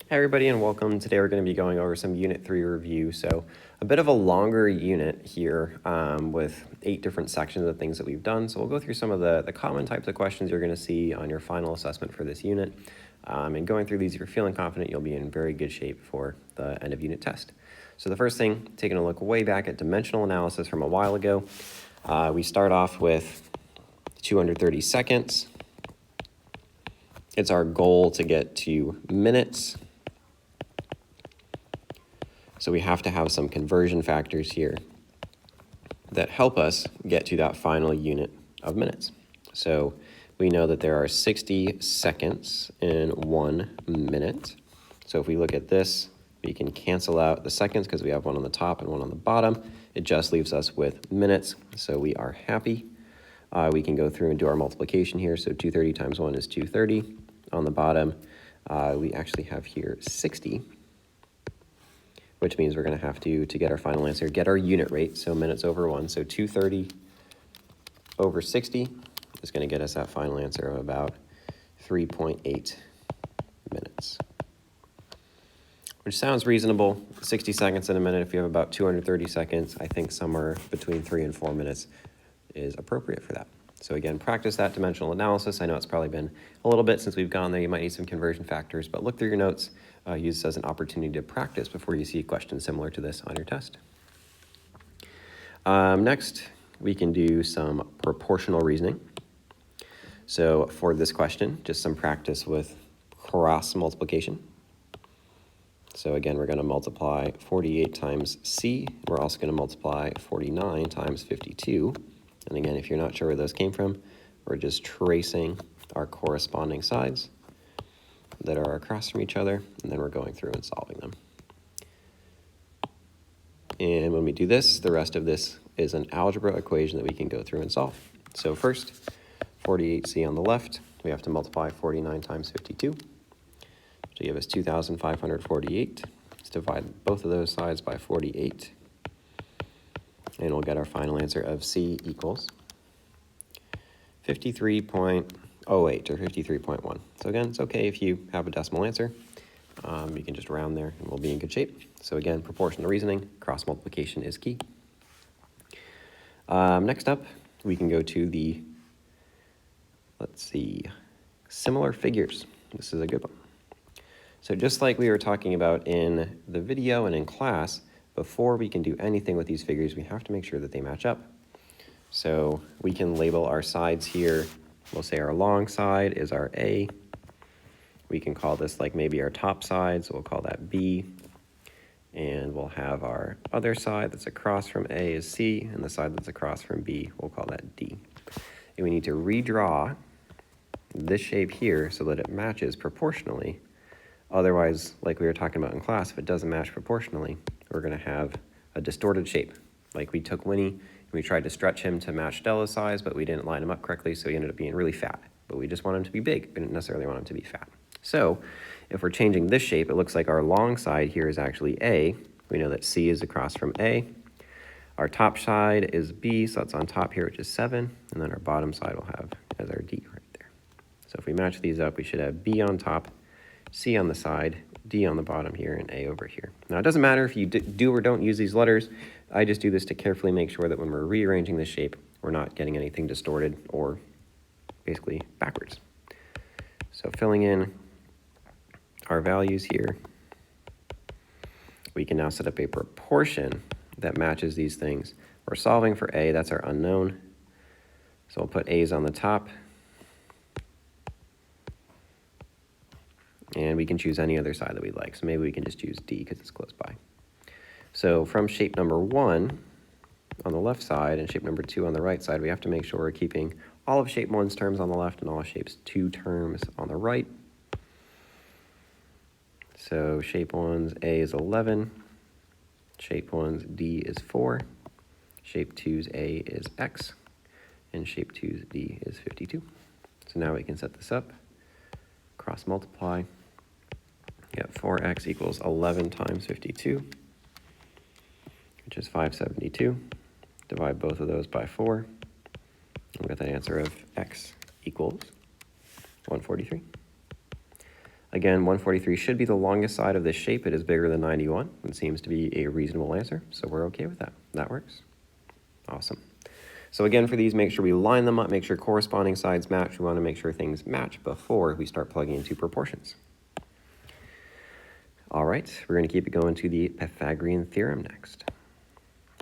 Hey everybody and welcome. Today we're going to be going over some Unit 3 review. So a bit of a longer unit here with 8 different sections of things that we've done. So we'll go through some of the common types of questions you're going to see on your final assessment for this unit. And going through these, if you're feeling confident, you'll be in very good shape for the end of unit test. So the first thing, taking a look way back at dimensional analysis from a while ago, we start off with 230 seconds. It's our goal to get to minutes. So we have to have some conversion factors here that help us get to that final unit of minutes. So we know that there are 60 seconds in 1 minute. So if we look at this, we can cancel out the seconds because we have one on the top and one on the bottom. It just leaves us with minutes, so we are happy. We can go through and do our multiplication here. So 230 times 1 is 230. On the bottom, we actually have here 60. Which means we're going to have to get our final answer, get our unit rate, so minutes over 1. So 230 over 60 is going to get us that final answer of about 3.8 minutes. Which sounds reasonable. 60 seconds in a minute, if you have about 230 seconds, I think somewhere between 3 and 4 minutes is appropriate for that. So again, practice that dimensional analysis. I know it's probably been a little bit since we've gone there. You might need some conversion factors, but look through your notes. Use this as an opportunity to practice before you see a question similar to this on your test. Next, we can do some proportional reasoning. So for this question, just some practice with cross multiplication. So again, we're going to multiply 48 times C. We're also going to multiply 49 times 52. And again, if you're not sure where those came from, we're just tracing our corresponding sides that are across from each other, and then we're going through and solving them. And when we do this, the rest of this is an algebra equation that we can go through and solve. So first, 48C on the left, we have to multiply 49 times 52 to give us 2,548. Let's divide both of those sides by 48. And we'll get our final answer of C equals 53.08 or 53.1. So again, it's okay if you have a decimal answer. You can just round there and we'll be in good shape. So again, proportional reasoning, cross multiplication is key. Next up, we can go to the, similar figures. This is a good one. So just like we were talking about in the video and in class, before we can do anything with these figures, we have to make sure that they match up. So we can label our sides here. We'll say our long side is our A. We can call this like maybe our top side, so we'll call that B. And we'll have our other side that's across from A is C, and the side that's across from B, we'll call that D. And we need to redraw this shape here so that it matches proportionally. Otherwise, like we were talking about in class, if it doesn't match proportionally, we're going to have a distorted shape. Like we took Winnie, and we tried to stretch him to match Stella's size, but we didn't line him up correctly, so he ended up being really fat. But we just want him to be big. We didn't necessarily want him to be fat. So if we're changing this shape, it looks like our long side here is actually A. We know that C is across from A. Our top side is B, so that's on top here, which is 7. And then our bottom side will have as our D right there. So if we match these up, we should have B on top, C on the side, D on the bottom here, and A over here. Now, it doesn't matter if you do or don't use these letters. I just do this to carefully make sure that when we're rearranging this shape, we're not getting anything distorted or basically backwards. So filling in our values here, we can now set up a proportion that matches these things. We're solving for A, that's our unknown. So we'll put A's on the top. And we can choose any other side that we like. So maybe we can just choose D because it's close by. So from shape number 1 on the left side and shape number 2 on the right side, we have to make sure we're keeping all of shape 1's terms on the left and all of shape 2 terms on the right. So shape 1's A is 11, shape 1's D is 4, shape 2's A is X, and shape 2's D is 52. So now we can set this up, cross multiply. We got 4x equals 11 times 52, which is 572. Divide both of those by 4. We got that answer of x equals 143. Again, 143 should be the longest side of this shape. It is bigger than 91. It seems to be a reasonable answer, so we're okay with that. That works. Awesome. So again, for these, make sure we line them up, make sure corresponding sides match. We want to make sure things match before we start plugging into proportions. All right, we're going to keep it going to the Pythagorean Theorem next.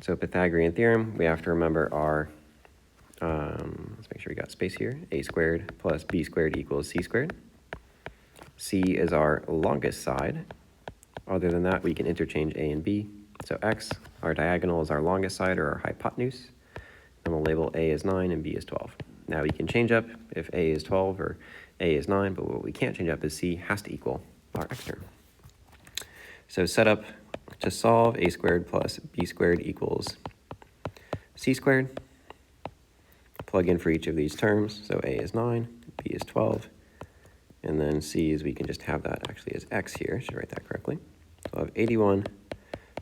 So Pythagorean Theorem, we have to remember our, let's make sure we got space here, a squared plus b squared equals c squared. C is our longest side. Other than that, we can interchange a and b. So x, our diagonal, is our longest side, or our hypotenuse. And we'll label a as 9 and b as 12. Now we can change up if a is 12 or a is 9, but what we can't change up is c has to equal our x term. So set up to solve a squared plus b squared equals c squared. Plug in for each of these terms. So a is 9, b is 12, and then c is, we can just have that actually as x here. I should write that correctly. So I'll have 81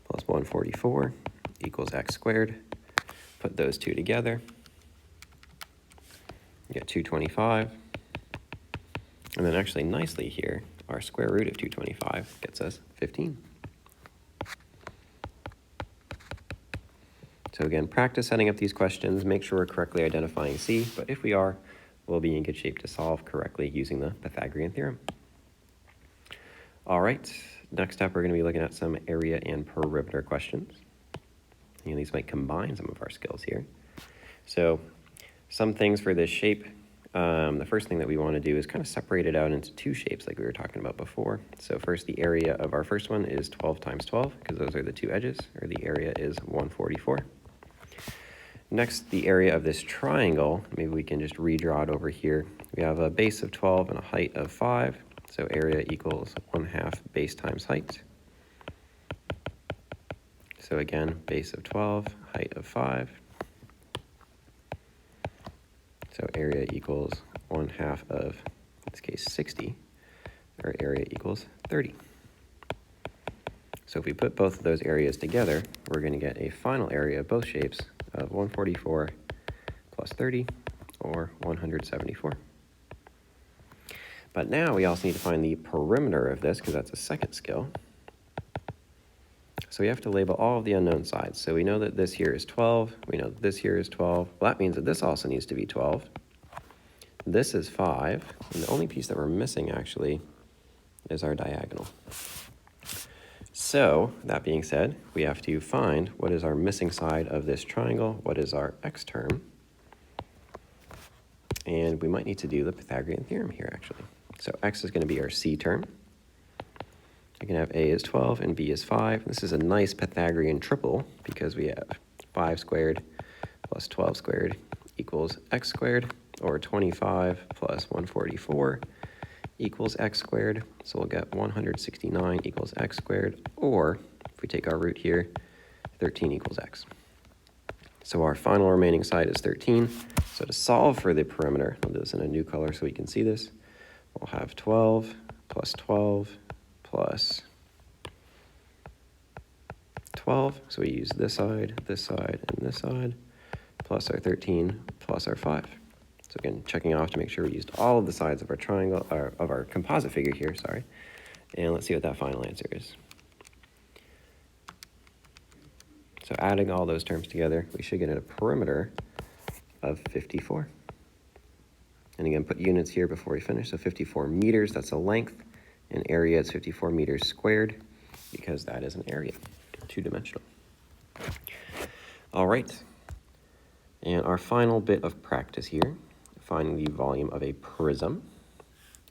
plus 144 equals x squared. Put those two together. You get 225. And then actually nicely here, our square root of 225 gets us 15. So again, practice setting up these questions. Make sure we're correctly identifying c, but if we are, we'll be in good shape to solve correctly using the Pythagorean theorem. All right, next up we're going to be looking at some area and perimeter questions. And these might combine some of our skills here. So some things for this shape, the first thing that we want to do is kind of separate it out into two shapes like we were talking about before. So first, the area of our first one is 12 times 12, because those are the two edges, or the area is 144. Next, the area of this triangle, maybe we can just redraw it over here. We have a base of 12 and a height of 5, so area equals 1/2 base times height. So again, base of 12, height of 5. So area equals 1/2 of, in this case, 60, or area equals 30. So if we put both of those areas together, we're going to get a final area of both shapes of 144 plus 30, or 174. But now we also need to find the perimeter of this, because that's a second skill. So we have to label all of the unknown sides. So we know that this here is 12. We know that this here is 12. Well, that means that this also needs to be 12. This is 5. And the only piece that we're missing, actually, is our diagonal. So that being said, we have to find what is our missing side of this triangle, what is our x term. And we might need to do the Pythagorean theorem here, actually. So x is going to be our c term. We can have a is 12 and b is 5. This is a nice Pythagorean triple because we have 5 squared plus 12 squared equals x squared, or 25 plus 144 equals x squared. So we'll get 169 equals x squared, or if we take our root here, 13 equals x. So our final remaining side is 13. So to solve for the perimeter, I'll do this in a new color so we can see this. We'll have 12 plus 12 plus 12, so we use this side, and this side, plus our 13, plus our 5. So again, checking off to make sure we used all of the sides of our triangle, or of our composite figure here, sorry. And let's see what that final answer is. So adding all those terms together, we should get a perimeter of 54. And again, put units here before we finish. So 54 meters, that's a length. And area is 54 meters squared, because that is an area, two-dimensional. All right. And our final bit of practice here, finding the volume of a prism.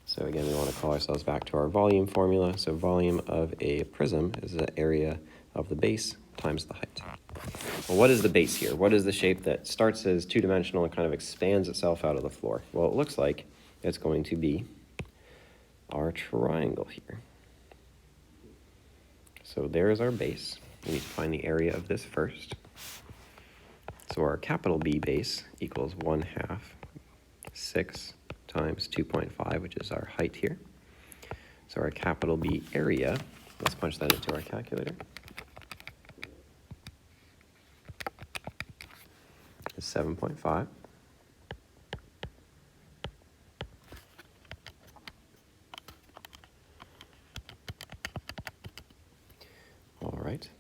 So again, we want to call ourselves back to our volume formula. So volume of a prism is the area of the base times the height. Well, what is the base here? What is the shape that starts as two-dimensional and kind of expands itself out of the floor? Well, it looks like it's going to be our triangle here. So there is our base. We need to find the area of this first. So our capital B base equals 1/2 6 times 2.5, which is our height here. So our capital B area, let's punch that into our calculator, is 7.5.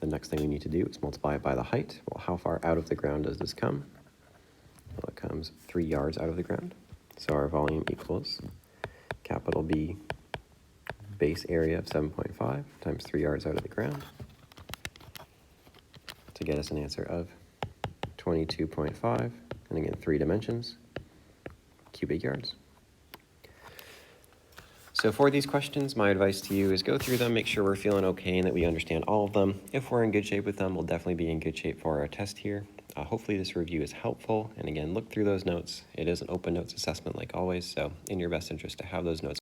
the next thing we need to do is multiply it by the height. Well, how far out of the ground does this come? Well, it comes 3 yards out of the ground. So our volume equals capital B base area of 7.5 times 3 yards out of the ground to get us an answer of 22.5, and again, 3 dimensions, cubic yards. So for these questions, my advice to you is go through them, make sure we're feeling okay and that we understand all of them. If we're in good shape with them, we'll definitely be in good shape for our test here. Hopefully this review is helpful, and again, look through those notes. It is an open notes assessment like always, so in your best interest to have those notes